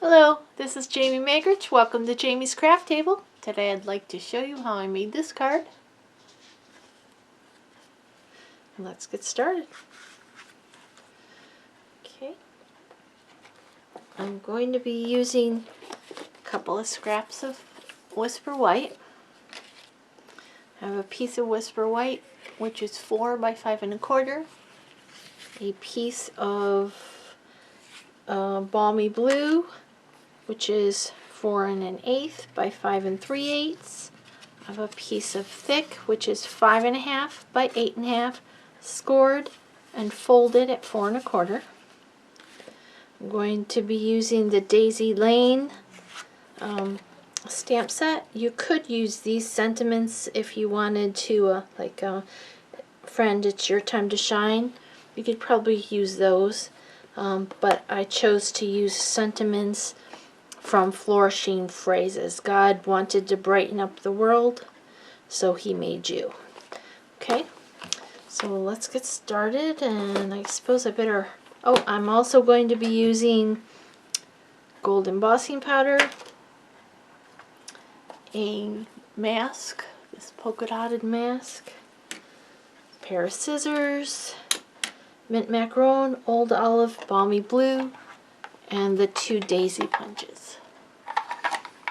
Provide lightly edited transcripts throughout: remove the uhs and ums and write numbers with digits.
Hello, this is Jamie Magrich. Welcome to Jamie's Craft Table. Today I'd like to show you how I made this card. Let's get started. Okay, I'm going to be using a couple of scraps of Whisper White. I have a piece of Whisper White, which is 4 by 5 1/4. A piece of Balmy Blue, which is 4 1/8 by 5 3/8. I have a piece of thick, which is 5 1/2 by 8 1/2, scored and folded at 4 1/4. I'm going to be using the Daisy Lane stamp set. You could use these sentiments if you wanted to, like friend, it's your time to shine. You could probably use those, but I chose to use sentiments from Flourishing Phrases. God wanted to brighten up the world, so he made you. Okay, so let's get started, and I suppose I better... Oh, I'm also going to be using gold embossing powder, a mask, this polka dotted mask, a pair of scissors, mint macaron, old olive, balmy blue, and the 2 daisy punches.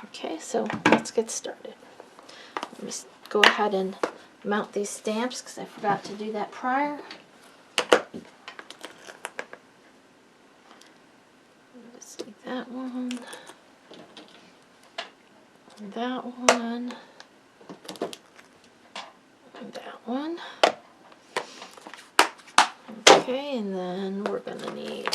Okay, so let's get started. Let me go ahead and mount these stamps because I forgot to do that prior. Let's take that one, and that one, and that one. Okay, and then we're going to need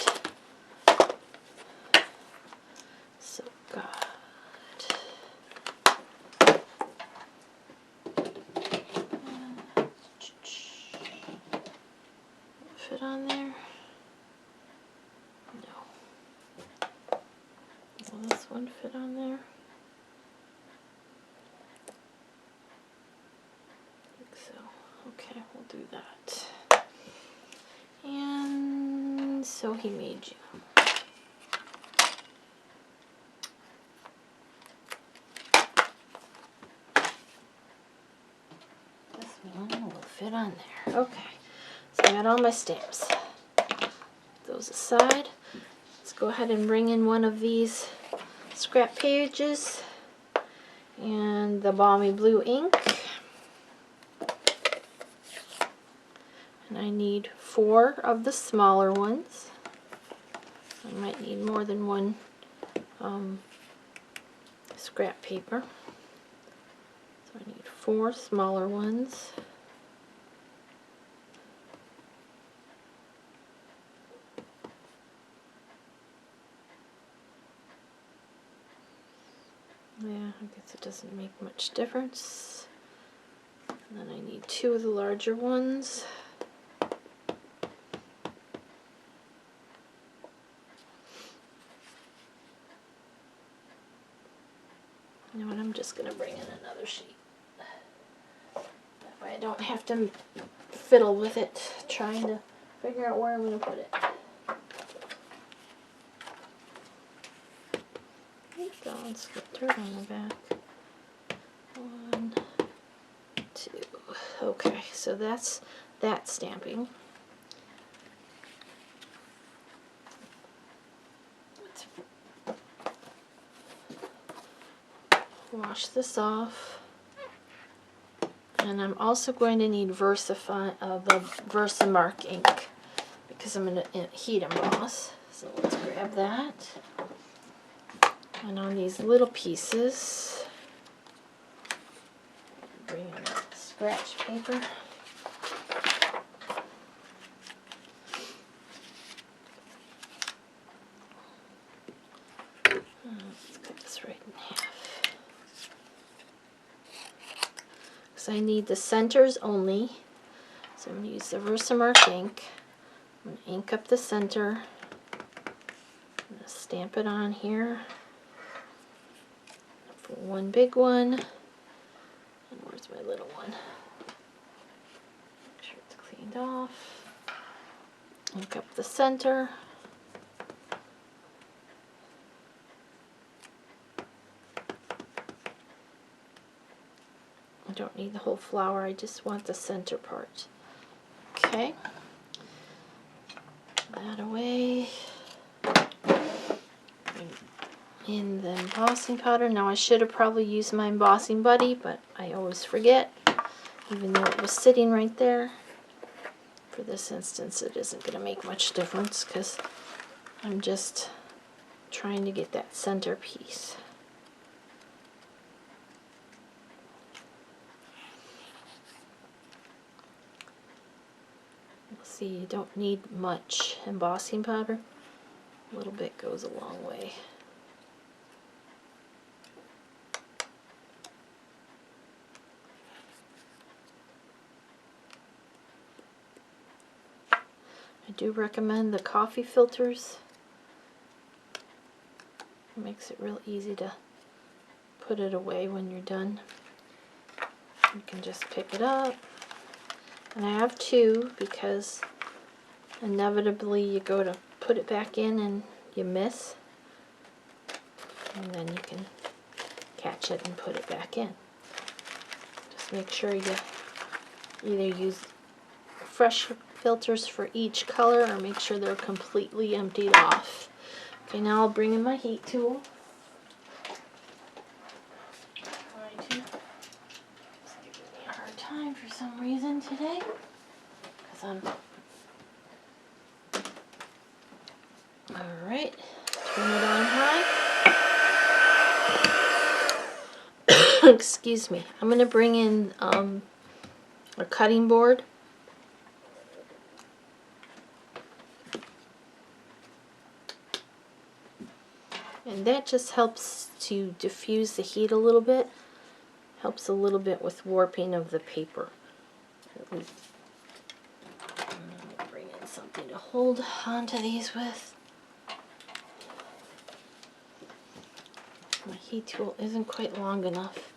fit on there? No. Will this one fit on there? I think so. Okay, we'll do that. And so he made you. This one will fit on there. Okay. So I got all my stamps. Put those aside. Let's go ahead and bring in one of these scrap pages and the balmy blue ink. And I need 4 of the smaller ones. I might need more than one scrap paper. So I need 4 smaller ones. Yeah, I guess it doesn't make much difference. And then I need 2 of the larger ones. You know what, I'm just going to bring in another sheet. That way I don't have to fiddle with it, trying to figure out where I'm going to put it. Let's get dirt on the back. 1, 2. Okay, so that's that stamping. Let's wash this off. And I'm also going to need the Versamark ink because I'm going to heat emboss. So let's grab that. And on these little pieces, bring in scratch paper. Let's cut this right in half. Because I need the centers only. So I'm going to use the Versamark ink. I'm going to ink up the center. I'm going to stamp it on here. For one big one. And where's my little one? Make sure it's cleaned off. Ink up the center. I don't need the whole flower, I just want the center part. Okay. That away. In the embossing powder. Now I should have probably used my embossing buddy, but I always forget, even though it was sitting right there. For this instance, it isn't going to make much difference because I'm just trying to get that center piece. See, you don't need much embossing powder. A little bit goes a long way. I do recommend the coffee filters. It makes it real easy to put it away when you're done. You can just pick it up. And I have two because inevitably you go to put it back in and you miss. And then you can catch it and put it back in. Just make sure you either use fresh filters for each color or make sure they're completely emptied off. Okay, now I'll bring in my heat tool. It's giving me a hard time for some reason today because I'm... Alright, turn it on high. Excuse me. I'm going to bring in a cutting board. And that just helps to diffuse the heat a little bit. Helps a little bit with warping of the paper. I'm going to bring in something to hold onto these with. My heat tool isn't quite long enough.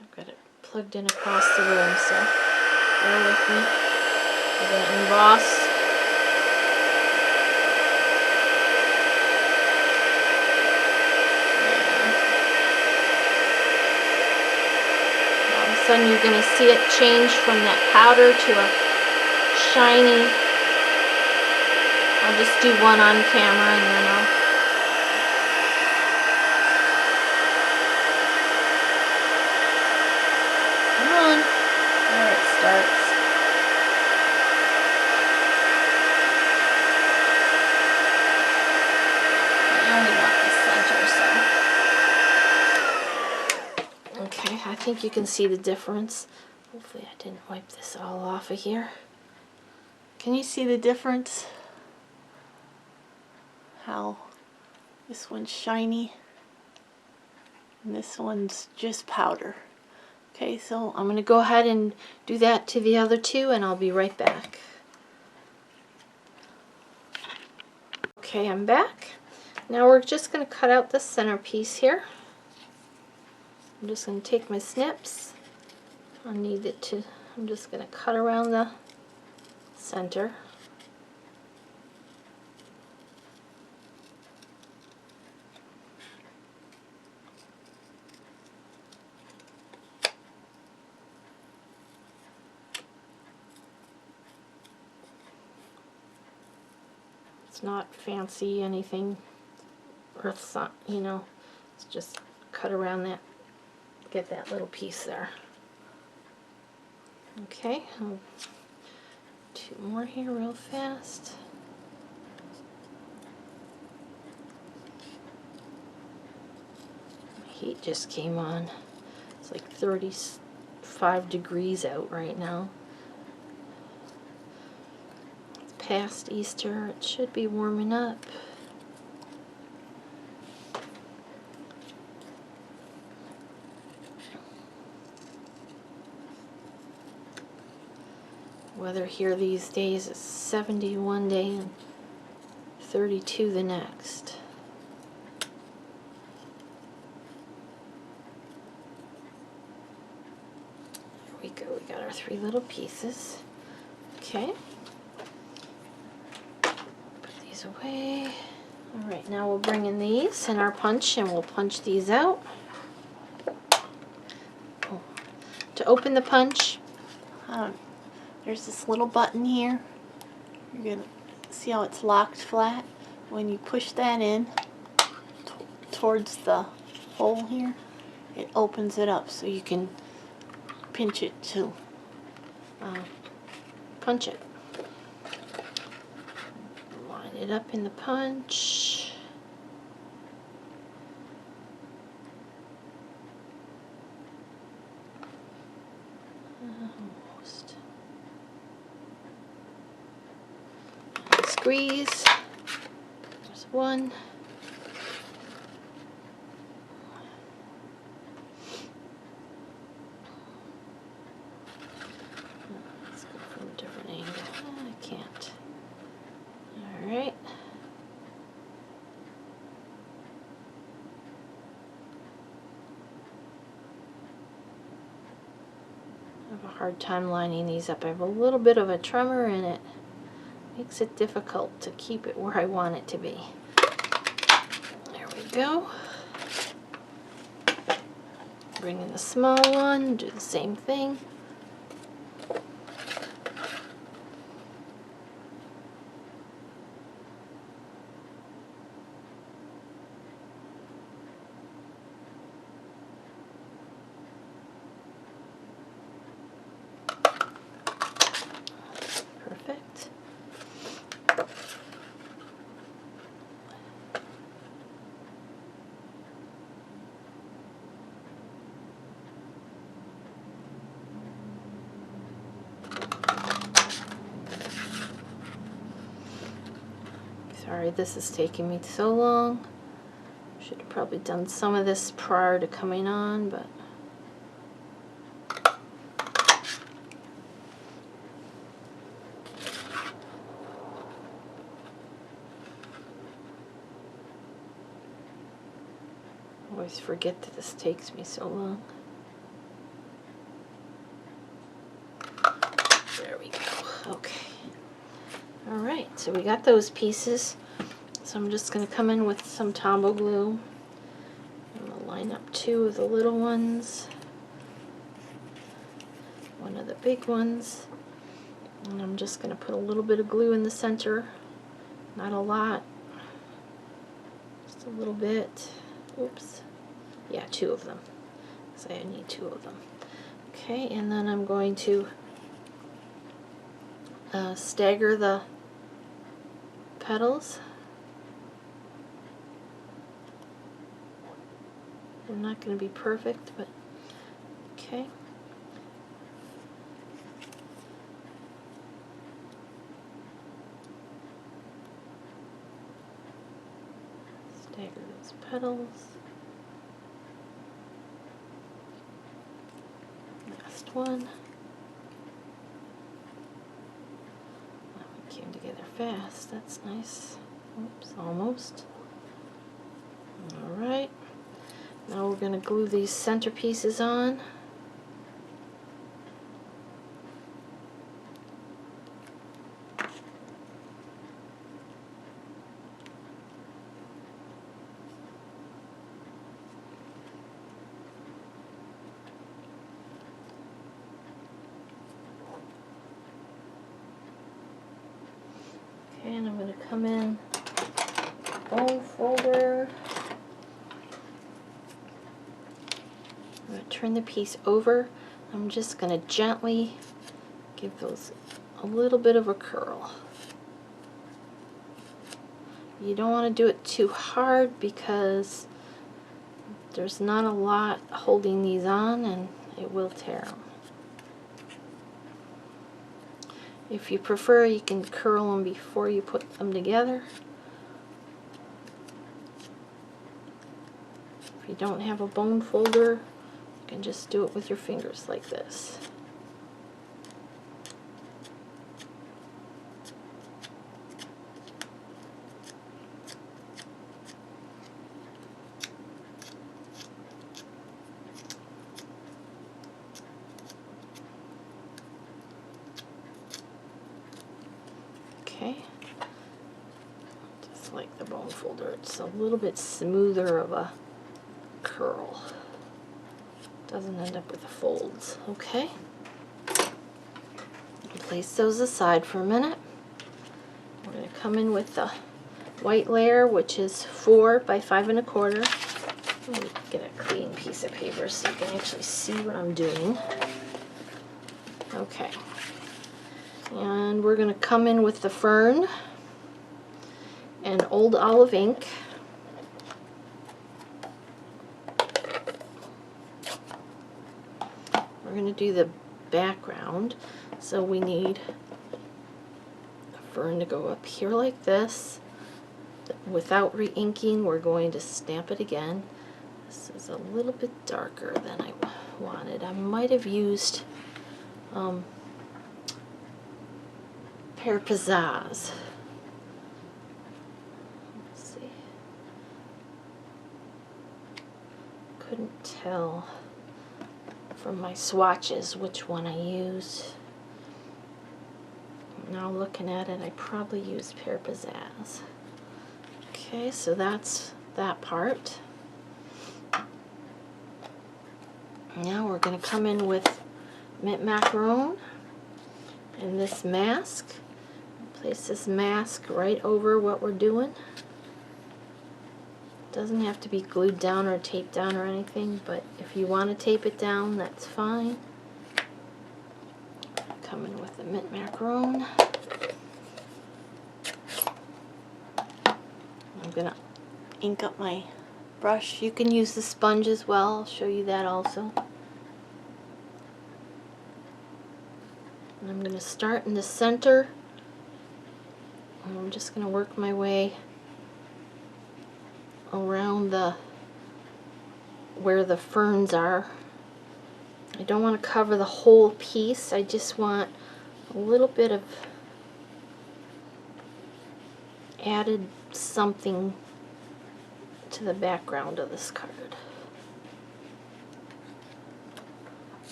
I've got it plugged in across the room, so bear with me. I'm going to emboss. All of a sudden you're going to see it change from that powder to a shiny. I'll just do one on camera and then I'll... Starts. I only want the center, so. Okay, I think you can see the difference. Hopefully I didn't wipe this all off of here. Can you see the difference? How this one's shiny and this one's just powder. Okay, so I'm going to go ahead and do that to the other two and I'll be right back. Okay, I'm back. Now we're just going to cut out the centerpiece here. I'm just going to take my snips. I need it to, I'm just going to cut around the center. It's not fancy anything, earth, you know, it's just cut around that, get that little piece there. Okay, two more here real fast. My heat just came on. It's like 35 degrees out right now. Past Easter, it should be warming up. Weather here these days is 71 day and 32 the next. There we go, we got our three little pieces. Okay. Away. Alright, now we'll bring in these and our punch and we'll punch these out. Oh, open the punch, there's this little button here. You're going to see how it's locked flat. When you push that in towards the hole here, it opens it up so you can pinch it to punch it. Line it up in the punch. Almost. Squeeze. There's one. Let's go from a different angle. I can't. All right. I have a hard time lining these up. I have a little bit of a tremor and it makes it difficult to keep it where I want it to be. There we go. Bring in the small one, do the same thing. Perfect. Sorry, this is taking me so long. Should have probably done some of this prior to coming on, but I always forget that this takes me so long. There we go. Okay. Alright, so we got those pieces. So I'm just going to come in with some Tombow glue. I'm going to line up two of the little ones, one of the big ones, and I'm just going to put a little bit of glue in the center. Not a lot, just a little bit. Oops. Yeah, two of them. So I need two of them. Okay, and then I'm going to stagger the petals. They're not going to be perfect, but okay. Stagger those petals. Last one. Oh, it came together fast. That's nice. Oops, almost. Alright. Now we're going to glue these center pieces on. Okay, and I'm going to come in bone folder. I'm going to turn the piece over. I'm just going to gently give those a little bit of a curl. You don't want to do it too hard because there's not a lot holding these on and it will tear them. If you prefer, you can curl them before you put them together. If you don't have a bone folder, you can just do it with your fingers like this. Okay, just like the bone folder, it's a little bit smoother of a curl. doesn't end up with the folds. Okay. Place those aside for a minute. We're going to come in with the white layer, which is 4 by 5 1/4. Let me get a clean piece of paper so you can actually see what I'm doing. Okay. And we're going to come in with the fern and old olive ink. We're going to do the background, so we need a fern to go up here like this. Without re-inking, we're going to stamp it again. This is a little bit darker than I wanted. I might have used Pear Pizzazz. Let's see. Couldn't tell from my swatches which one I used. Now looking at it, I probably used Pear Pizzazz. Okay, so that's that part. Now we're going to come in with mint macaron and this mask. Place this mask right over what we're doing. Doesn't have to be glued down or taped down or anything, but if you want to tape it down, that's fine. Come in with the mint macaron. I'm going to ink up my brush. You can use the sponge as well. I'll show you that also. And I'm going to start in the center. And I'm just going to work my way around where the ferns are. I don't want to cover the whole piece. I just want a little bit of added something to the background of this card.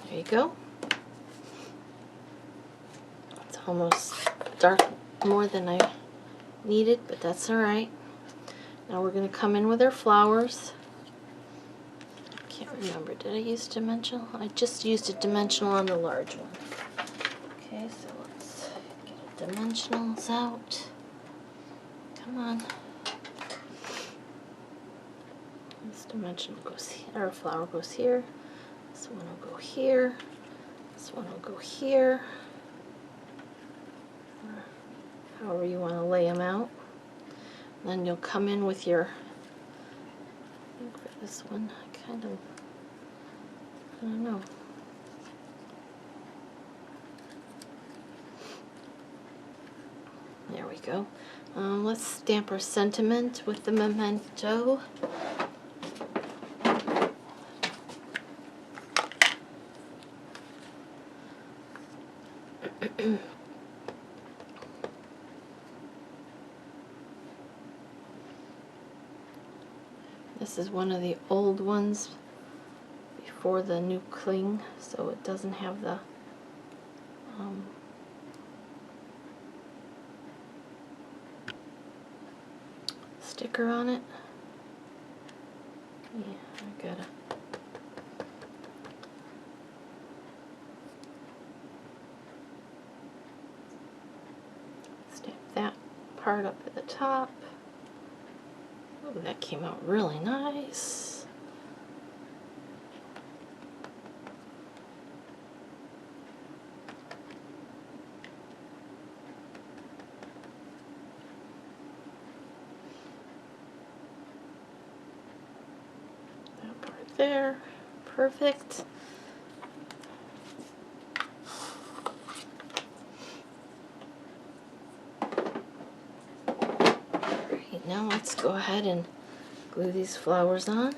There you go. It's almost dark more than I needed, but that's alright. Now we're going to come in with our flowers. I can't remember, did I use dimensional? I just used a dimensional on the large one. Okay, so let's get our dimensionals out. Come on. This dimensional goes here, our flower goes here. This one will go here. This one will go here. Or however you want to lay them out. Then you'll come in with your, I think for this one, I don't know. There we go. Let's stamp our sentiment with the memento. This is one of the old ones before the new cling, so it doesn't have the sticker on it. Yeah, I gotta stamp that part up at the top. Oh, that came out really nice. That part there, perfect. Now let's go ahead and glue these flowers on.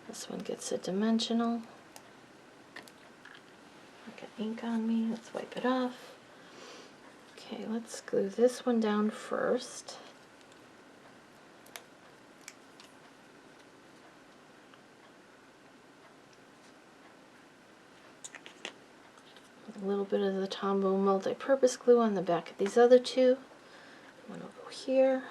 This one gets a dimensional. I got ink on me, let's wipe it off. Okay, let's glue this one down first. A little bit of the Tombow multi-purpose glue on the back of these other two. One will go here.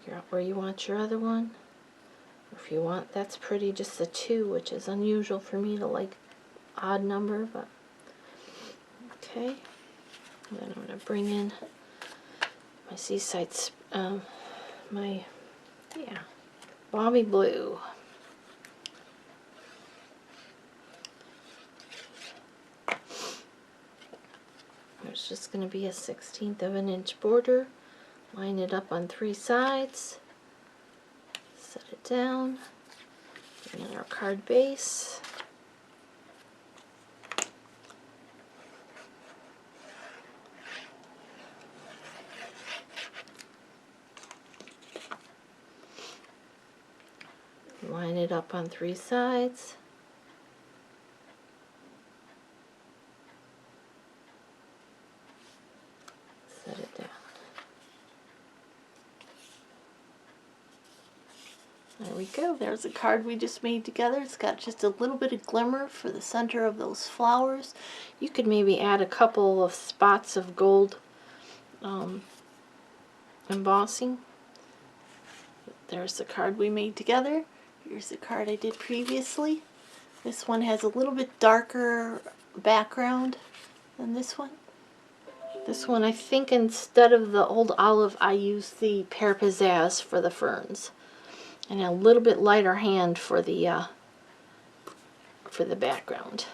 Figure out where you want your other one. If you want, that's pretty, just a 2, which is unusual for me to like odd number, but okay. And then I'm going to bring in my Seaside, Balmy Blue. There's just going to be a 1/16 of an inch border. Line it up on 3 sides. Set it down. Bring in our card base. Line it up on 3 sides. Set it down. There we go. There's a card we just made together. It's got just a little bit of glimmer for the center of those flowers. You could maybe add a couple of spots of gold embossing. There's the card we made together. Here's the card I did previously. This one has a little bit darker background than this one. This one, I think instead of the old olive, I used the Pear Pizzazz for the ferns. And a little bit lighter hand for the background.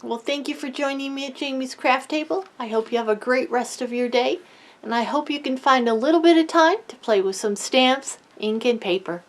Well, thank you for joining me at Jamie's Craft Table. I hope you have a great rest of your day. And I hope you can find a little bit of time to play with some stamps, ink, and paper.